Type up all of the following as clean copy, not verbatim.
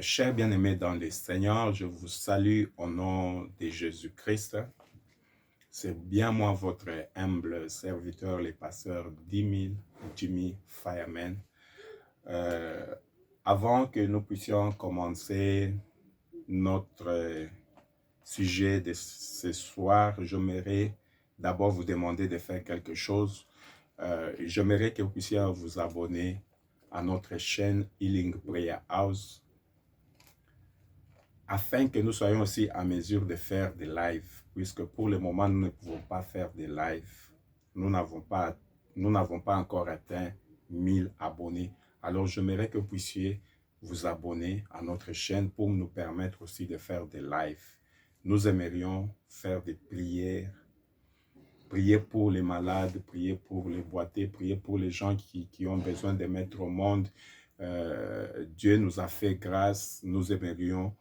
Chers bien-aimés dans le Seigneur, je vous salue au nom de Jésus-Christ. C'est bien moi, votre humble serviteur, le pasteur Jimmy Fireman. Avant que nous puissions commencer notre sujet de ce soir, j'aimerais d'abord vous demander de faire quelque chose. J'aimerais que vous puissiez vous abonner à notre chaîne Healing Prayer House, afin que nous soyons aussi à mesure de faire des lives, puisque pour le moment, nous ne pouvons pas faire des lives. Nous n'avons pas encore atteint 1000 abonnés. Alors, j'aimerais que vous puissiez vous abonner à notre chaîne pour nous permettre aussi de faire des lives. Nous aimerions faire des prières, prier pour les malades, prier pour les boités, prier pour les gens qui ont besoin de mettre au monde. Dieu nous a fait grâce, nous aimerions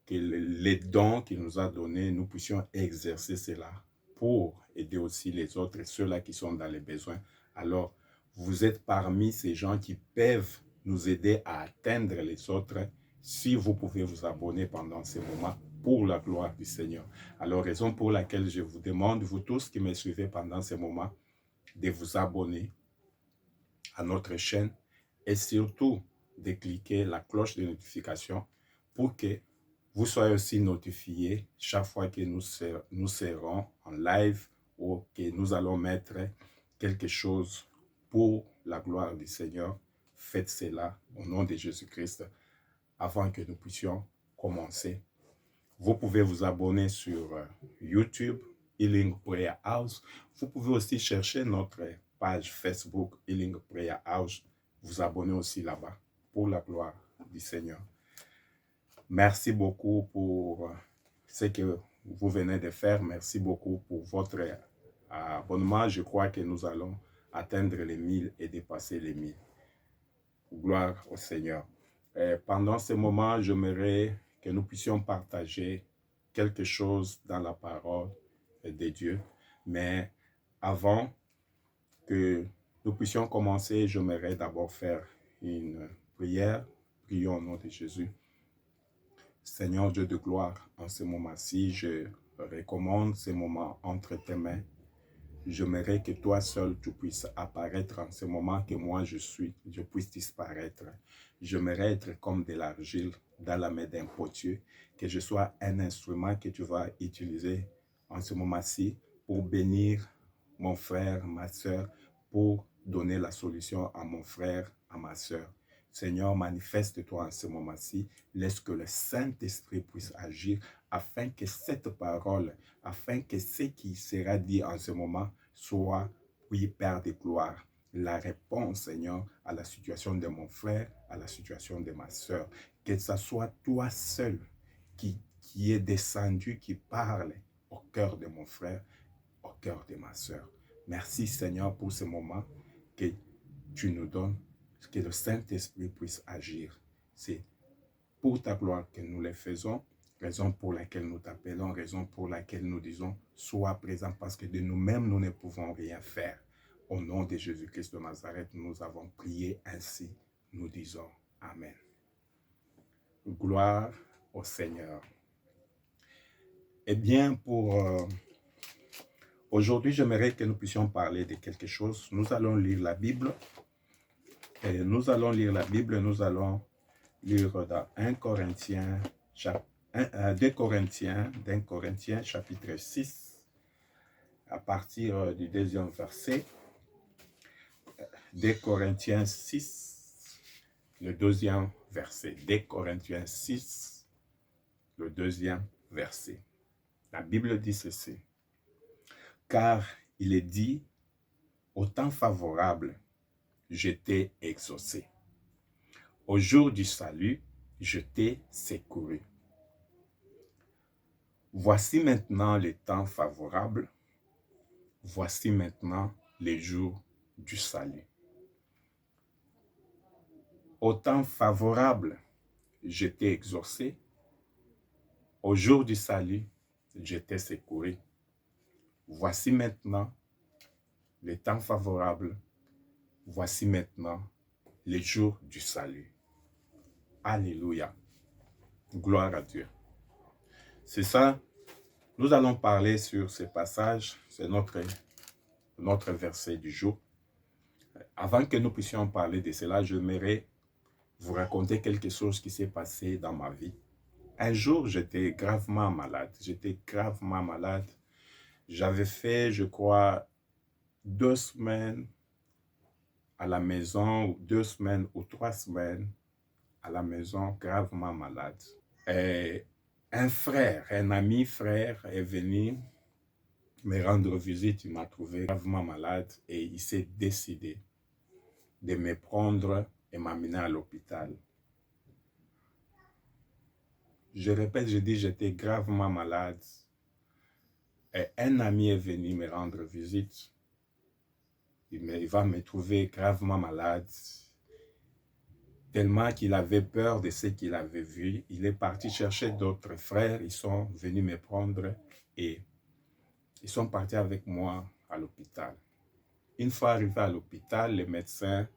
que les dons qu'il nous a donnés, nous puissions exercer cela pour aider aussi les autres et ceux-là qui sont dans les besoins. Alors, vous êtes parmi ces gens qui peuvent nous aider à atteindre les autres si vous pouvez vous abonner pendant ces moments pour la gloire du Seigneur. Alors, raison pour laquelle je vous demande, vous tous qui me suivez pendant ces moments, de vous abonner à notre chaîne et surtout de cliquer la cloche de notification pour que vous soyez aussi notifiés chaque fois que nous serons en live ou que nous allons mettre quelque chose pour la gloire du Seigneur. Faites cela au nom de Jésus-Christ avant que nous puissions commencer. Vous pouvez vous abonner sur YouTube, Healing Prayer House. Vous pouvez aussi chercher notre page Facebook, Healing Prayer House. Vous abonner aussi là-bas pour la gloire du Seigneur. Merci beaucoup pour ce que vous venez de faire. Merci beaucoup pour votre abonnement. Je crois que nous allons atteindre les 1000 et dépasser les 1000. Gloire au Seigneur. Pendant ce moment, j'aimerais que nous puissions partager quelque chose dans la parole de Dieu. Mais avant que nous puissions commencer, j'aimerais d'abord faire une prière. Prions au nom de Jésus. Seigneur Dieu de gloire, en ce moment-ci, je recommande ce moment entre tes mains. J'aimerais que toi seul, tu puisses apparaître en ce moment que moi je puisse disparaître. J'aimerais être comme de l'argile dans la main d'un potier, que je sois un instrument que tu vas utiliser en ce moment-ci pour bénir mon frère, ma soeur, pour donner la solution à mon frère, à ma soeur. Seigneur, manifeste-toi en ce moment-ci. Laisse que le Saint-Esprit puisse agir afin que cette parole, afin que ce qui sera dit en ce moment soit, oui, Père de gloire, la réponse, Seigneur, à la situation de mon frère, à la situation de ma soeur. Que ce soit toi seul qui est descendu, qui parle au cœur de mon frère, au cœur de ma soeur. Merci, Seigneur, pour ce moment que tu nous donnes, que le Saint-Esprit puisse agir. C'est pour ta gloire que nous le faisons, raison pour laquelle nous t'appelons, raison pour laquelle nous disons, sois présent, parce que de nous-mêmes, nous ne pouvons rien faire. Au nom de Jésus-Christ de Nazareth, nous avons prié ainsi. Nous disons Amen. Gloire au Seigneur. Eh bien, pour aujourd'hui, j'aimerais que nous puissions parler de quelque chose. Nous allons lire la Bible. Et nous allons lire la Bible, nous allons lire dans 2 Corinthiens chapitre 6, à partir du deuxième verset. 2 Corinthiens 6, le deuxième verset. 2 Corinthiens 6, le deuxième verset. La Bible dit ceci. Car il est dit, au temps favorable, je t'ai exaucé. Au jour du salut, je t'ai secouru. Voici maintenant le temps favorable. Voici maintenant les jours du salut. Au temps favorable, je t'ai exaucé. Au jour du salut, je t'ai secouru. Voici maintenant le temps favorable. Voici maintenant les jours du salut. Alléluia. Gloire à Dieu. C'est ça, nous allons parler sur ce passage, c'est notre verset du jour. Avant que nous puissions parler de cela, j'aimerais vous raconter quelque chose qui s'est passé dans ma vie. Un jour, j'étais gravement malade. J'avais fait, je crois, 2 semaines à la maison, 2 semaines ou 3 semaines à la maison, gravement malade. Et un ami frère est venu me rendre visite. Il m'a trouvé gravement malade et il s'est décidé de me prendre et m'amener à l'hôpital. Je répète, je dis, j'étais gravement malade. Et un ami est venu me rendre visite. Il va me trouver gravement malade. Tellement qu'il avait peur de ce qu'il avait vu. Il est parti chercher d'autres frères. Ils sont venus me prendre et ils sont partis avec moi à l'hôpital. Une fois arrivé à l'hôpital, le médecin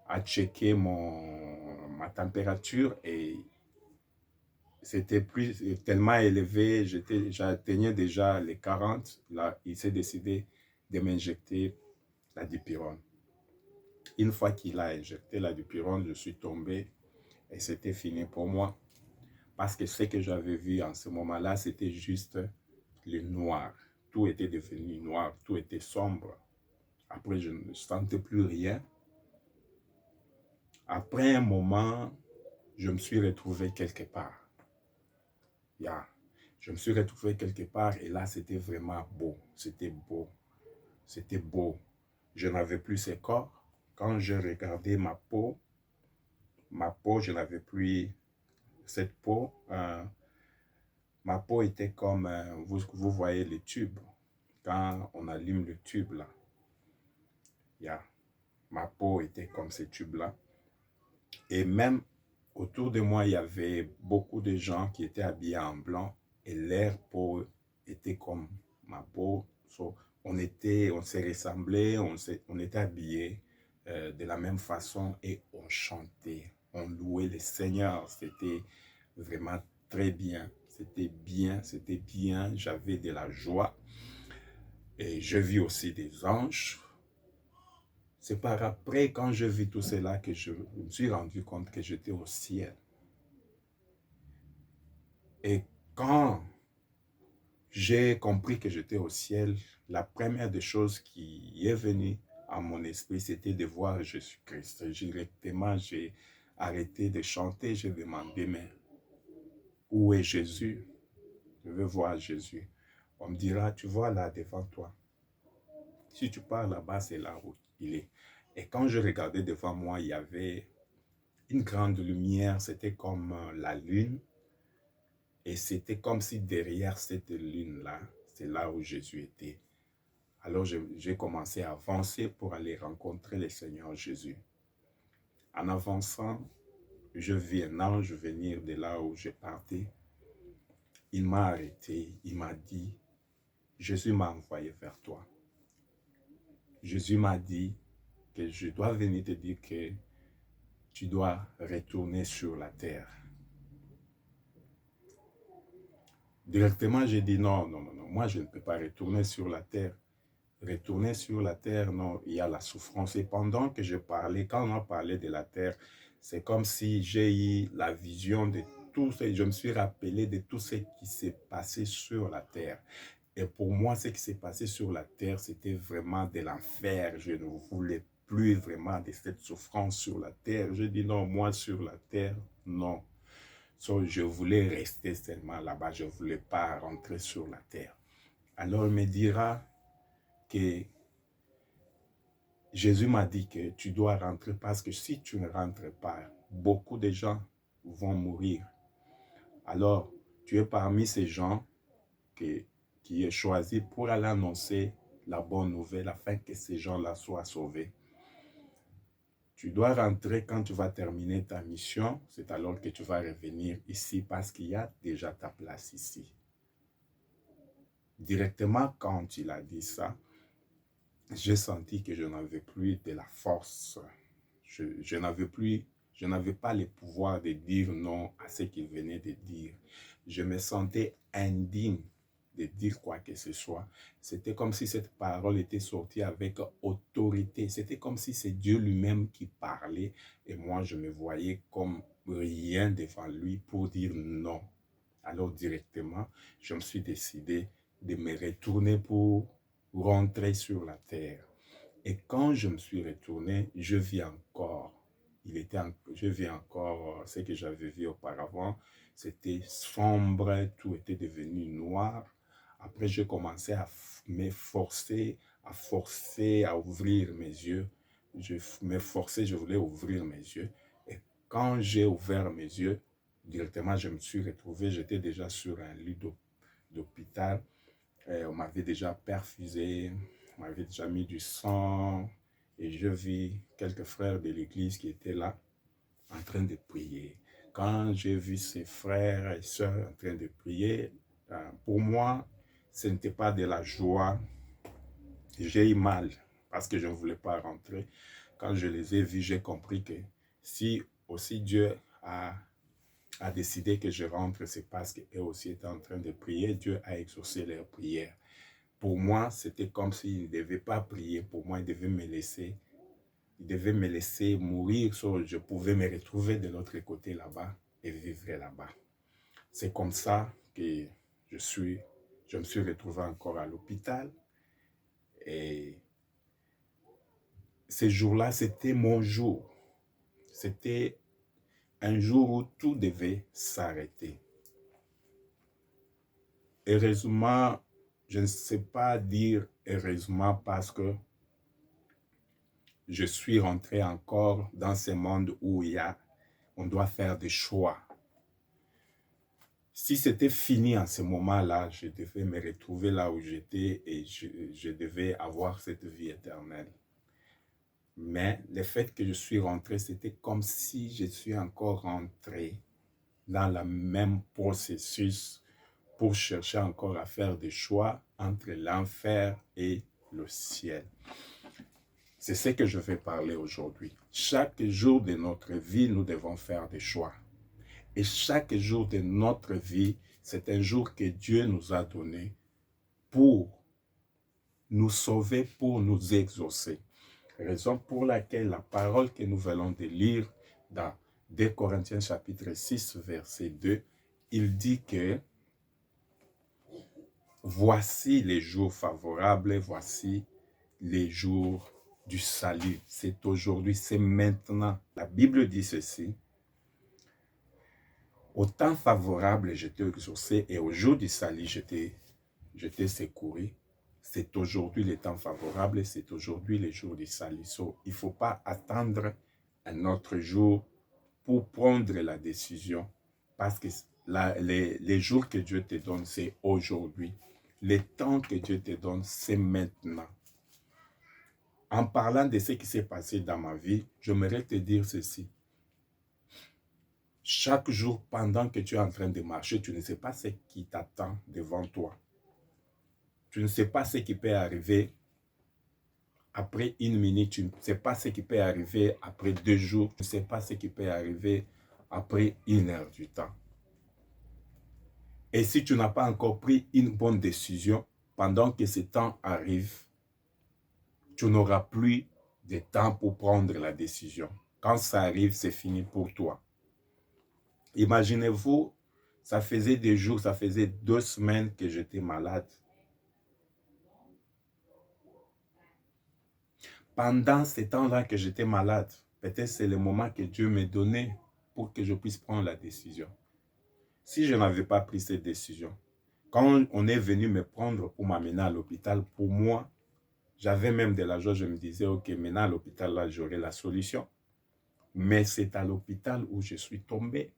a checké ma température et c'était tellement élevé, j'atteignais déjà les 40. Là, il s'est décidé de m'injecter la dipyrone. Une fois qu'il a injecté la dipyrone, je suis tombé et c'était fini pour moi. Parce que ce que j'avais vu en ce moment-là, c'était juste le noir. Tout était devenu noir, tout était sombre. Après, je ne sentais plus rien. Après un moment, je me suis retrouvé quelque part. Je me suis retrouvé quelque part et là, c'était vraiment beau. C'était beau. C'était beau. Je n'avais plus ce corps. Quand je regardais ma peau, je n'avais plus cette peau. Ma peau était comme, vous voyez les tubes. Quand on allume le tube là, ma peau était comme ces tubes-là. Et même autour de moi, il y avait beaucoup de gens qui étaient habillés en blanc et leur peau était comme ma peau. On s'est ressemblés, on était habillés de la même façon et on chantait, on louait le Seigneur. C'était vraiment très bien. C'était bien. J'avais de la joie et je vis aussi des anges. C'est par après, quand je vis tout cela, que je me suis rendu compte que j'étais au ciel. Et quand j'ai compris que j'étais au ciel, la première des choses qui est venue à mon esprit, c'était de voir Jésus-Christ. Directement, j'ai arrêté de chanter, j'ai demandé, mais où est Jésus? Je veux voir Jésus. On me dira, tu vois là devant toi. Si tu pars là-bas, c'est là où il est. Et quand je regardais devant moi, il y avait une grande lumière, c'était comme la lune. Et c'était comme si derrière cette lune-là, c'est là où Jésus était. Alors j'ai commencé à avancer pour aller rencontrer le Seigneur Jésus. En avançant, je vis un ange venir de là où je partais. Il m'a arrêté, il m'a dit, Jésus m'a envoyé vers toi. Jésus m'a dit que je dois venir te dire que tu dois retourner sur la terre. Directement, j'ai dit non, moi je ne peux pas retourner sur la terre. Retourner sur la terre, non, il y a la souffrance. Et pendant que je parlais, quand on a parlé de la terre, c'est comme si j'ai eu la vision de tout ce, je me suis rappelé de tout ce qui s'est passé sur la terre. Et pour moi, ce qui s'est passé sur la terre, c'était vraiment de l'enfer. Je ne voulais plus vraiment de cette souffrance sur la terre. Je dis non, moi sur la terre, non. Je voulais rester seulement là-bas, je ne voulais pas rentrer sur la terre. Alors il me dira que Jésus m'a dit que tu dois rentrer parce que si tu ne rentres pas, beaucoup de gens vont mourir. Alors, tu es parmi ces gens qui est choisi pour aller annoncer la bonne nouvelle afin que ces gens-là soient sauvés. Tu dois rentrer quand tu vas terminer ta mission, c'est alors que tu vas revenir ici parce qu'il y a déjà ta place ici. Directement quand il a dit ça, j'ai senti que je n'avais plus de la force. Je n'avais plus Je n'avais pas le pouvoir de dire non à ce qu'il venait de dire. Je me sentais indigne de dire quoi que ce soit. C'était comme si cette parole était sortie avec autorité. C'était comme si c'est Dieu lui-même qui parlait et moi je me voyais comme rien devant lui pour dire non. Alors directement, je me suis décidé de me retourner pour rentrer sur la terre. Et quand je me suis retourné, je vis encore. Je vis encore ce que j'avais vu auparavant. C'était sombre, tout était devenu noir. Après, je commençais à me forcer, à ouvrir mes yeux. Je me forçais, je voulais ouvrir mes yeux. Et quand j'ai ouvert mes yeux, directement, je me suis retrouvé, j'étais déjà sur un lit d'hôpital. On m'avait déjà perfusé, on m'avait déjà mis du sang. Et je vis quelques frères de l'église qui étaient là, en train de prier. Quand j'ai vu ces frères et sœurs en train de prier, pour moi, ce n'était pas de la joie. J'ai eu mal parce que je ne voulais pas rentrer. Quand je les ai vus, j'ai compris que si aussi Dieu a décidé que je rentre, c'est parce qu'eux aussi étaient en train de prier. Dieu a exaucé leurs prières. Pour moi, c'était comme s'ils ne devaient pas prier. Pour moi, ils devaient me laisser. Ils devaient me laisser mourir. Je pouvais me retrouver de l'autre côté là-bas et vivre là-bas. C'est comme ça que je me suis retrouvé encore à l'hôpital. Et ce jour-là, c'était mon jour. C'était un jour où tout devait s'arrêter. Heureusement, je ne sais pas dire heureusement parce que je suis rentré encore dans ce monde où on doit faire des choix. Si c'était fini en ce moment-là, je devais me retrouver là où j'étais et je devais avoir cette vie éternelle. Mais le fait que je suis rentré, c'était comme si je suis encore rentré dans le même processus pour chercher encore à faire des choix entre l'enfer et le ciel. C'est ce que je vais parler aujourd'hui. Chaque jour de notre vie, nous devons faire des choix. Et chaque jour de notre vie, c'est un jour que Dieu nous a donné pour nous sauver, pour nous exaucer. Raison pour laquelle la parole que nous venons de lire dans 2 Corinthiens chapitre 6, verset 2, il dit que voici les jours favorables, voici les jours du salut. C'est aujourd'hui, c'est maintenant. La Bible dit ceci. Au temps favorable, j'étais exaucé et au jour du salut, j'étais secouru. C'est aujourd'hui le temps favorable, c'est aujourd'hui le jour du salut. Il ne faut pas attendre un autre jour pour prendre la décision parce que les jours que Dieu te donne, c'est aujourd'hui. Le temps que Dieu te donne, c'est maintenant. En parlant de ce qui s'est passé dans ma vie, j'aimerais te dire ceci. Chaque jour, pendant que tu es en train de marcher, tu ne sais pas ce qui t'attend devant toi. Tu ne sais pas ce qui peut arriver après 1 minute. Tu ne sais pas ce qui peut arriver après 2 jours. Tu ne sais pas ce qui peut arriver après 1 heure du temps. Et si tu n'as pas encore pris une bonne décision, pendant que ce temps arrive, tu n'auras plus de temps pour prendre la décision. Quand ça arrive, c'est fini pour toi. Imaginez-vous, ça faisait des jours, ça faisait 2 semaines que j'étais malade. Pendant ce temps-là que j'étais malade, peut-être c'est le moment que Dieu me donnait pour que je puisse prendre la décision. Si je n'avais pas pris cette décision, quand on est venu me prendre pour m'amener à l'hôpital, pour moi, j'avais même de la joie, je me disais, ok, maintenant à l'hôpital, là, j'aurai la solution. Mais c'est à l'hôpital où je suis tombé.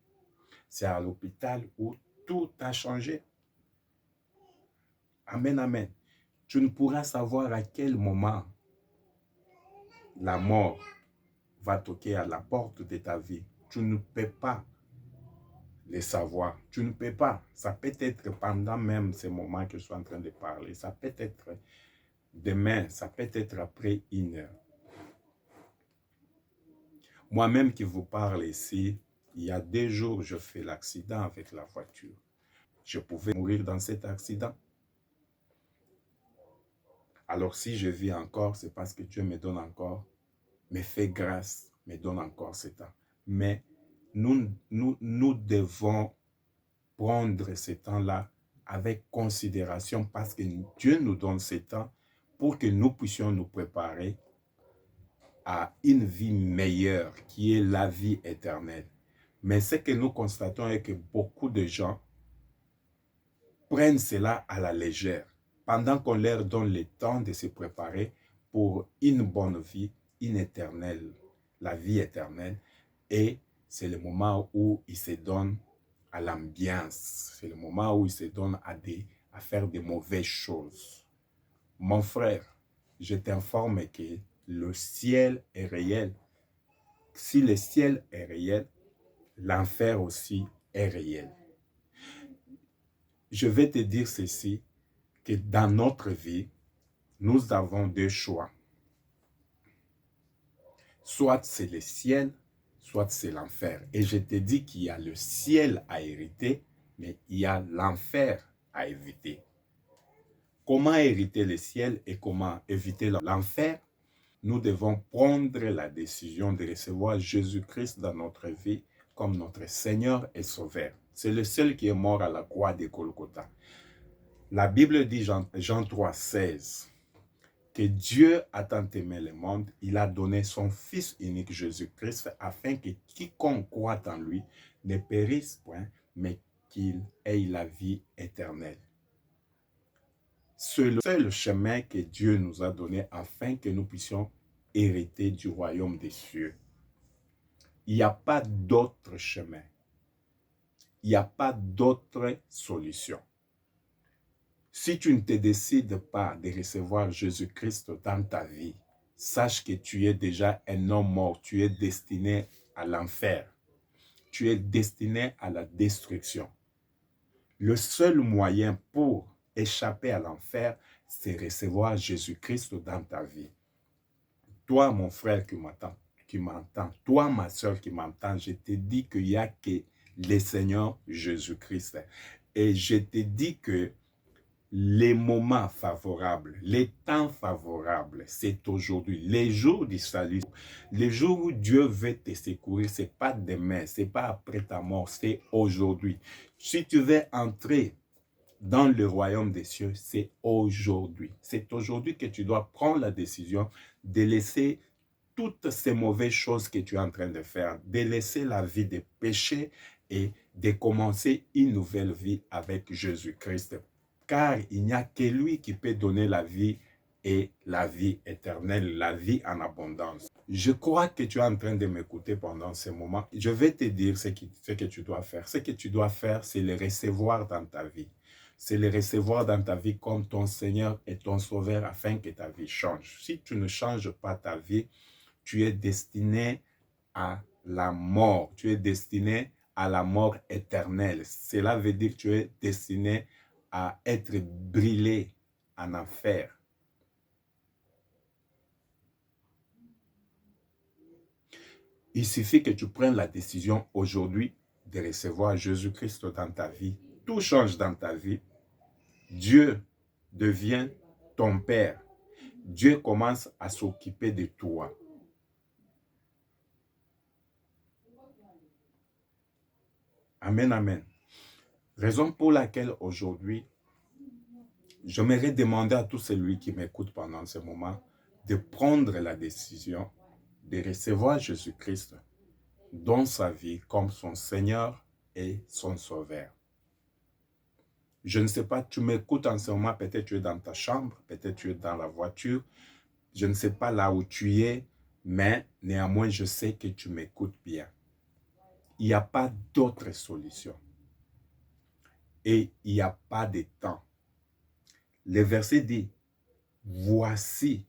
C'est à l'hôpital où tout a changé. Amen, amen. Tu ne pourras savoir à quel moment la mort va toquer à la porte de ta vie. Tu ne peux pas le savoir. Tu ne peux pas. Ça peut être pendant même ces moments que je suis en train de parler. Ça peut être demain. Ça peut être après 1 heure. Moi-même qui vous parle ici, il y a 2 jours, je fais l'accident avec la voiture. Je pouvais mourir dans cet accident. Alors si je vis encore, c'est parce que Dieu me donne encore, me fait grâce, me donne encore ce temps. Mais nous devons prendre ce temps-là avec considération parce que Dieu nous donne ce temps pour que nous puissions nous préparer à une vie meilleure qui est la vie éternelle. Mais ce que nous constatons est que beaucoup de gens prennent cela à la légère pendant qu'on leur donne le temps de se préparer pour une bonne vie, une éternelle, la vie éternelle. Et c'est le moment où ils se donnent à l'ambiance. C'est le moment où ils se donnent à faire de mauvaises choses. Mon frère, je t'informe que le ciel est réel. Si le ciel est réel, l'enfer aussi est réel. Je vais te dire ceci, que dans notre vie, nous avons 2 choix. Soit c'est le ciel, soit c'est l'enfer. Et je te dis qu'il y a le ciel à hériter, mais il y a l'enfer à éviter. Comment hériter le ciel et comment éviter l'enfer? Nous devons prendre la décision de recevoir Jésus-Christ dans notre vie comme notre Seigneur et Sauveur. C'est le seul qui est mort à la croix de Golgotha. La Bible dit, Jean 3, 16, que Dieu a tant aimé le monde, il a donné son Fils unique Jésus-Christ afin que quiconque croit en lui ne périsse point, mais qu'il ait la vie éternelle. C'est le seul chemin que Dieu nous a donné afin que nous puissions hériter du royaume des cieux. Il n'y a pas d'autre chemin. Il n'y a pas d'autre solution. Si tu ne te décides pas de recevoir Jésus-Christ dans ta vie, sache que tu es déjà un homme mort. Tu es destiné à l'enfer. Tu es destiné à la destruction. Le seul moyen pour échapper à l'enfer, c'est recevoir Jésus-Christ dans ta vie. Toi, mon frère qui m'entend, toi, ma soeur qui m'entend, je te dis qu'il n'y a que le Seigneur Jésus-Christ. Et je te dis que les moments favorables, les temps favorables, c'est aujourd'hui. Les jours du salut, les jours où Dieu veut te secourir, ce n'est pas demain, ce n'est pas après ta mort, c'est aujourd'hui. Si tu veux entrer dans le royaume des cieux, c'est aujourd'hui. C'est aujourd'hui que tu dois prendre la décision de laisser toutes ces mauvaises choses que tu es en train de faire, de laisser la vie de péché et de commencer une nouvelle vie avec Jésus-Christ. Car il n'y a que lui qui peut donner la vie et la vie éternelle, la vie en abondance. Je crois que tu es en train de m'écouter pendant ce moment. Je vais te dire ce que tu dois faire. Ce que tu dois faire, c'est le recevoir dans ta vie. C'est le recevoir dans ta vie comme ton Seigneur et ton Sauveur afin que ta vie change. Si tu ne changes pas ta vie, tu es destiné à la mort. Tu es destiné à la mort éternelle. Cela veut dire que tu es destiné à être brûlé en enfer. Il suffit que tu prennes la décision aujourd'hui de recevoir Jésus-Christ dans ta vie. Tout change dans ta vie. Dieu devient ton Père. Dieu commence à s'occuper de toi. Amen, amen. Raison pour laquelle aujourd'hui, j'aimerais demander à tout celui qui m'écoute pendant ce moment de prendre la décision de recevoir Jésus-Christ dans sa vie comme son Seigneur et son Sauveur. Je ne sais pas, tu m'écoutes en ce moment, peut-être tu es dans ta chambre, peut-être tu es dans la voiture, je ne sais pas là où tu es, mais néanmoins je sais que tu m'écoutes bien. Il n'y a pas d'autre solution. Et il n'y a pas de temps. Le verset dit, voici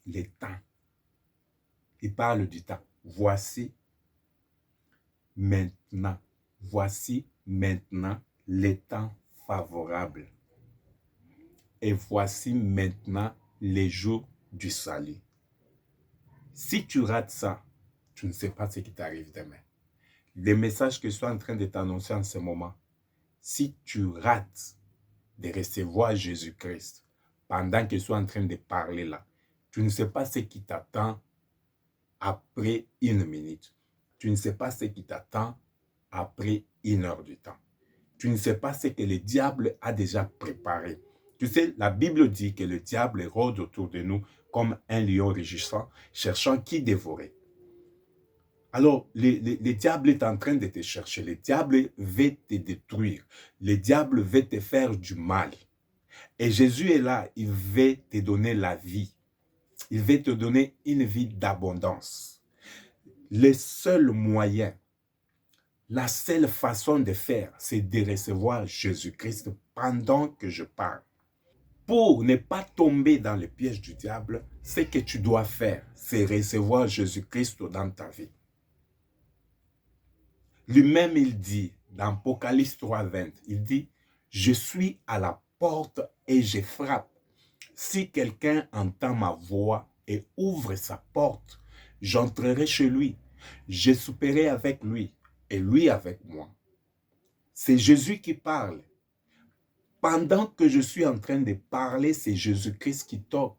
les temps. Il parle du temps. Voici maintenant. Voici maintenant les temps favorables. Et voici maintenant les jours du salut. Si tu rates ça, tu ne sais pas ce qui t'arrive demain. Les messages que je suis en train de t'annoncer en ce moment, si tu rates de recevoir Jésus-Christ pendant que je suis en train de parler là, tu ne sais pas ce qui t'attend après une minute. Tu ne sais pas ce qui t'attend après 1 heure du temps. Tu ne sais pas ce que le diable a déjà préparé. Tu sais, la Bible dit que le diable rôde autour de nous comme un lion rugissant, cherchant qui dévorer. Alors, le diable est en train de te chercher. Le diable veut te détruire. Le diable veut te faire du mal. Et Jésus est là, il veut te donner la vie. Il veut te donner une vie d'abondance. Le seul moyen, la seule façon de faire, c'est de recevoir Jésus-Christ pendant que je parle. Pour ne pas tomber dans le piège du diable, ce que tu dois faire, c'est recevoir Jésus-Christ dans ta vie. Lui-même, il dit, dans Apocalypse 3:20, il dit, « Je suis à la porte et je frappe. Si quelqu'un entend ma voix et ouvre sa porte, j'entrerai chez lui. Je souperai avec lui et lui avec moi. » C'est Jésus qui parle. Pendant que je suis en train de parler, c'est Jésus-Christ qui toque.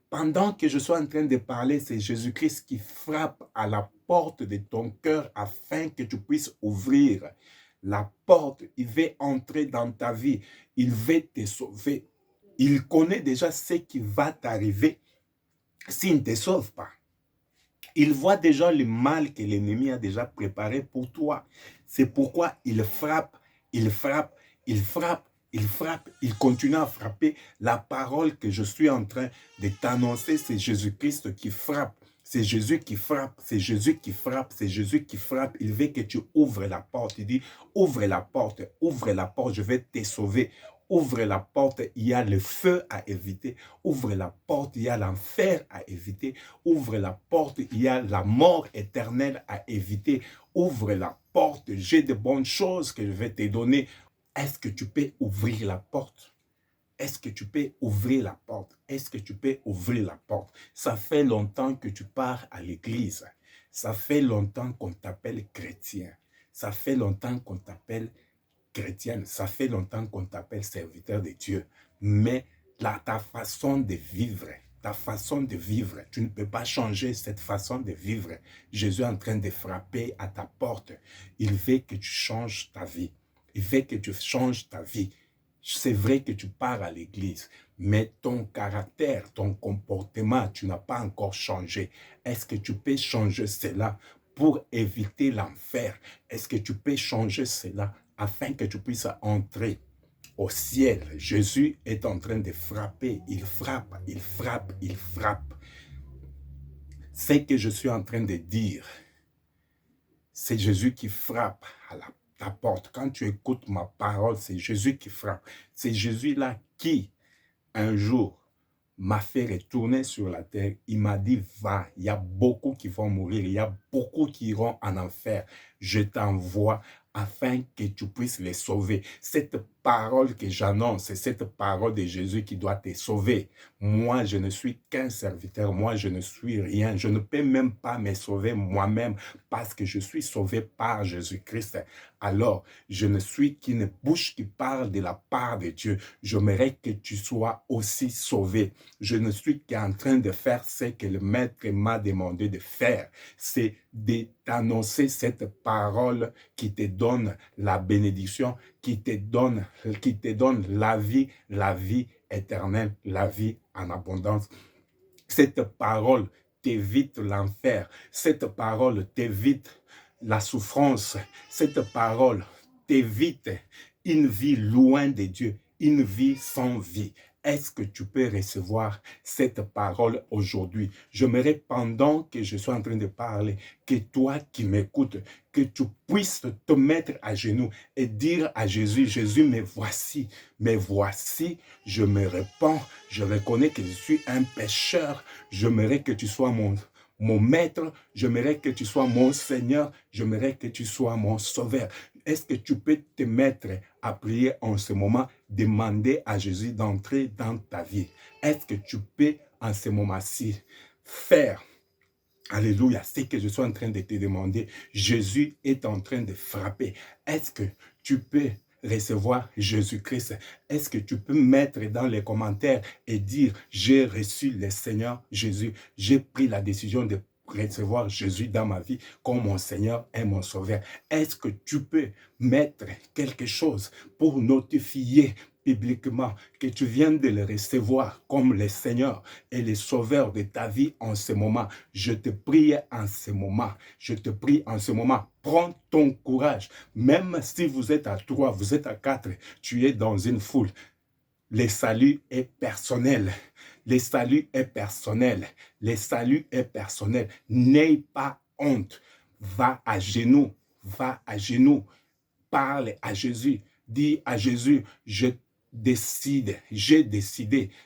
Pendant que je suis en train de parler, c'est Jésus-Christ qui frappe à la porte de ton cœur afin que tu puisses ouvrir la porte. Il veut entrer dans ta vie. Il veut te sauver. Il connaît déjà ce qui va t'arriver s'il ne te sauve pas. Il voit déjà le mal que l'ennemi a déjà préparé pour toi. C'est pourquoi il frappe, il frappe, il frappe, il frappe, il continue à frapper. La parole que je suis en train de t'annoncer, c'est Jésus-Christ qui frappe. C'est Jésus qui frappe, c'est Jésus qui frappe, c'est Jésus qui frappe. Il veut que tu ouvres la porte. Il dit, ouvre la porte, je vais te sauver. Ouvre la porte, il y a le feu à éviter. Ouvre la porte, il y a l'enfer à éviter. Ouvre la porte, il y a la mort éternelle à éviter. Ouvre la porte, j'ai de bonnes choses que je vais te donner. Est-ce que tu peux ouvrir la porte? Est-ce que tu peux ouvrir la porte? Est-ce que tu peux ouvrir la porte? Ça fait longtemps que tu pars à l'église. Ça fait longtemps qu'on t'appelle chrétien. Ça fait longtemps qu'on t'appelle chrétienne. Ça fait longtemps qu'on t'appelle serviteur de Dieu. Mais ta façon de vivre, tu ne peux pas changer cette façon de vivre. Jésus est en train de frapper à ta porte. Il veut que tu changes ta vie. Il veut que tu changes ta vie. C'est vrai que tu pars à l'église, mais ton caractère, ton comportement, tu n'as pas encore changé. Est-ce que tu peux changer cela pour éviter l'enfer? Est-ce que tu peux changer cela afin que tu puisses entrer au ciel? Jésus est en train de frapper. Il frappe, il frappe, il frappe. Ce que je suis en train de dire, c'est Jésus qui frappe à ta porte. Quand tu écoutes ma parole, c'est Jésus qui frappe. C'est Jésus-là qui, un jour, m'a fait retourner sur la terre. Il m'a dit, va, il y a beaucoup qui vont mourir, il y a beaucoup qui iront en enfer. Je t'envoie afin que tu puisses les sauver. Cette parole que j'annonce, c'est cette parole de Jésus qui doit te sauver. Moi, je ne suis qu'un serviteur, moi, je ne suis rien. Je ne peux même pas me sauver moi-même parce que je suis sauvé par Jésus-Christ. Alors, je ne suis qu'une bouche qui parle de la part de Dieu. J'aimerais que tu sois aussi sauvé. Je ne suis qu'en train de faire ce que le Maître m'a demandé de faire. C'est de t'annoncer cette parole qui te donne la bénédiction, qui te donne la vie éternelle, la vie en abondance. Cette parole t'évite l'enfer. Cette parole t'évite la souffrance. Cette parole t'évite une vie loin de Dieu, une vie sans vie. Est-ce que tu peux recevoir cette parole aujourd'hui? J'aimerais, pendant que je suis en train de parler, que toi qui m'écoutes, que tu puisses te mettre à genoux et dire à Jésus, Jésus, me voici, je me répands, je reconnais que je suis un pécheur, j'aimerais que tu sois mon maître, j'aimerais que tu sois mon Seigneur, j'aimerais que tu sois mon sauveur. Est-ce que tu peux te mettre à prier en ce moment, demander à Jésus d'entrer dans ta vie? Est-ce que tu peux en ce moment-ci faire Alléluia, c'est que je suis en train de te demander. Jésus est en train de frapper. Est-ce que tu peux recevoir Jésus-Christ? Est-ce que tu peux mettre dans les commentaires et dire, j'ai reçu le Seigneur Jésus. J'ai pris la décision de recevoir Jésus dans ma vie comme mon Seigneur et mon Sauveur. Est-ce que tu peux mettre quelque chose pour notifier publiquement que tu viens de le recevoir comme le Seigneur et le Sauveur de ta vie en ce moment? Je te prie en ce moment, je te prie en ce moment, prends ton courage. Même si vous êtes à 3, vous êtes à 4, tu es dans une foule. Le salut est personnel. Le salut est personnel. Le salut est personnel. N'aie pas honte. Va à genoux. Va à genoux. Parle à Jésus. Dis à Jésus, j'ai décidé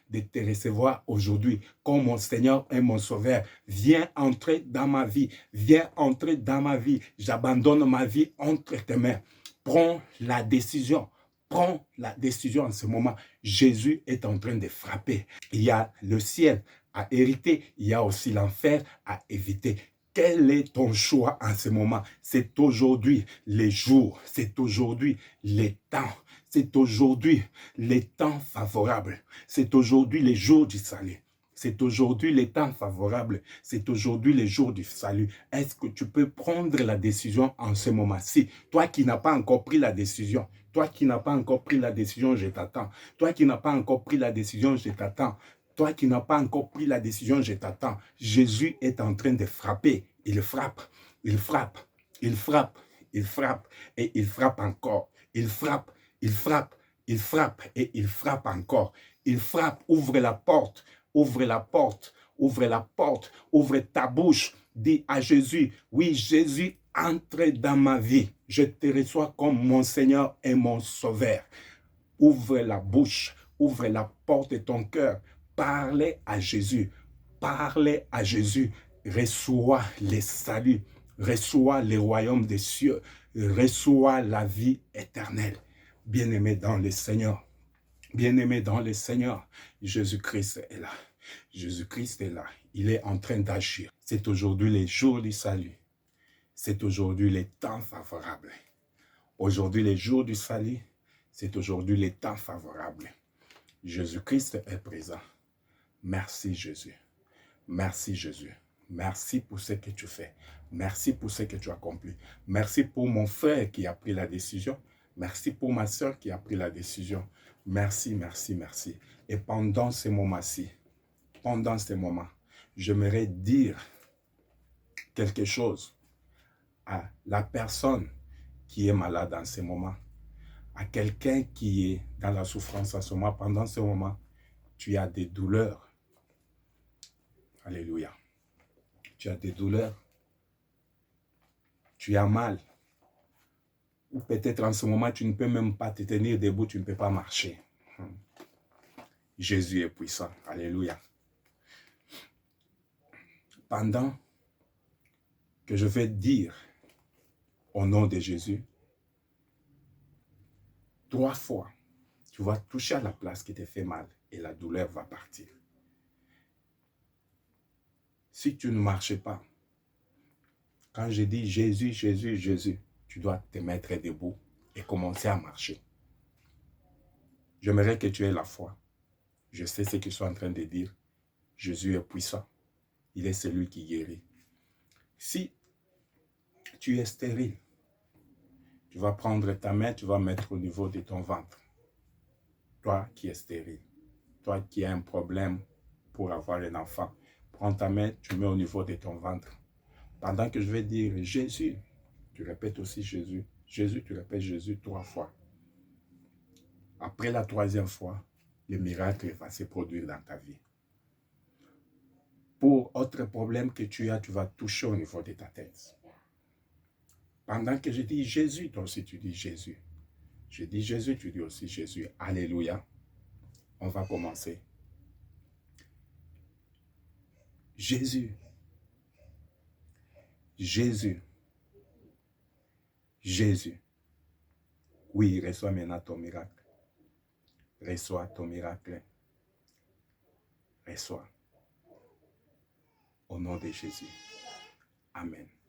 de te recevoir aujourd'hui comme mon Seigneur et mon Sauveur. Viens entrer dans ma vie. Viens entrer dans ma vie. J'abandonne ma vie entre tes mains. Prends la décision. Prends la décision en ce moment. Jésus est en train de frapper. Il y a le ciel à hériter. Il y a aussi l'enfer à éviter. Quel est ton choix en ce moment? C'est aujourd'hui les jours, c'est aujourd'hui les temps, c'est aujourd'hui les temps favorables, c'est aujourd'hui les jours du salut. C'est aujourd'hui les temps favorables, c'est aujourd'hui les jours du salut. Est-ce que tu peux prendre la décision en ce moment-ci? Toi qui n'as pas encore pris la décision, toi qui n'as pas encore pris la décision, je t'attends. Toi qui n'as pas encore pris la décision, je t'attends. Toi qui n'as pas encore pris la décision, je t'attends. Jésus est en train de frapper. Il frappe, il frappe, il frappe, il frappe et il frappe encore. Il frappe, il frappe, il frappe et il frappe encore. Il frappe, ouvre la porte, ouvre la porte, ouvre la porte, ouvre ta bouche. Dis à Jésus, oui Jésus, entre dans ma vie. Je te reçois comme mon Seigneur et mon Sauveur. Ouvre la bouche, ouvre la porte de ton cœur. Parlez à Jésus. Parlez à Jésus. Reçois les saluts. Reçois le royaume des cieux. Reçois la vie éternelle. Bien-aimé dans le Seigneur. Bien-aimé dans le Seigneur. Jésus-Christ est là. Jésus-Christ est là. Il est en train d'agir. C'est aujourd'hui les jours du salut. C'est aujourd'hui les temps favorables. Aujourd'hui les jours du salut. C'est aujourd'hui les temps favorables. Jésus-Christ est présent. Merci Jésus. Merci Jésus. Merci pour ce que tu fais. Merci pour ce que tu accomplis. Merci pour mon frère qui a pris la décision. Merci pour ma soeur qui a pris la décision. Merci, merci, merci. Et pendant ce moment-ci, j'aimerais dire quelque chose à la personne qui est malade en ce moment, à quelqu'un qui est dans la souffrance en ce moment. Pendant ce moment, tu as des douleurs. Alléluia. Tu as des douleurs. Tu as mal. Ou peut-être en ce moment, tu ne peux même pas te tenir debout, tu ne peux pas marcher. Jésus est puissant. Alléluia. Pendant que je vais dire au nom de Jésus, 3 fois, tu vas toucher à la place qui te fait mal et la douleur va partir. Si tu ne marches pas, quand je dis Jésus, Jésus, Jésus, tu dois te mettre debout et commencer à marcher. J'aimerais que tu aies la foi. Je sais ce que je suis en train de dire. Jésus est puissant. Il est celui qui guérit. Si tu es stérile, tu vas prendre ta main, tu vas mettre au niveau de ton ventre. Toi qui es stérile, toi qui as un problème pour avoir un enfant, prends ta main, tu mets au niveau de ton ventre. Pendant que je vais dire Jésus, tu répètes aussi Jésus. Jésus, tu répètes Jésus 3 fois. Après la 3e fois, le miracle va se produire dans ta vie. Pour autre problème que tu as, tu vas toucher au niveau de ta tête. Pendant que je dis Jésus, toi aussi tu dis Jésus. Je dis Jésus, tu dis aussi Jésus. Alléluia. On va commencer. Jésus. Jésus. Jésus. Oui, reçois maintenant ton miracle. Reçois ton miracle. Reçois. Au nom de Jésus. Amen.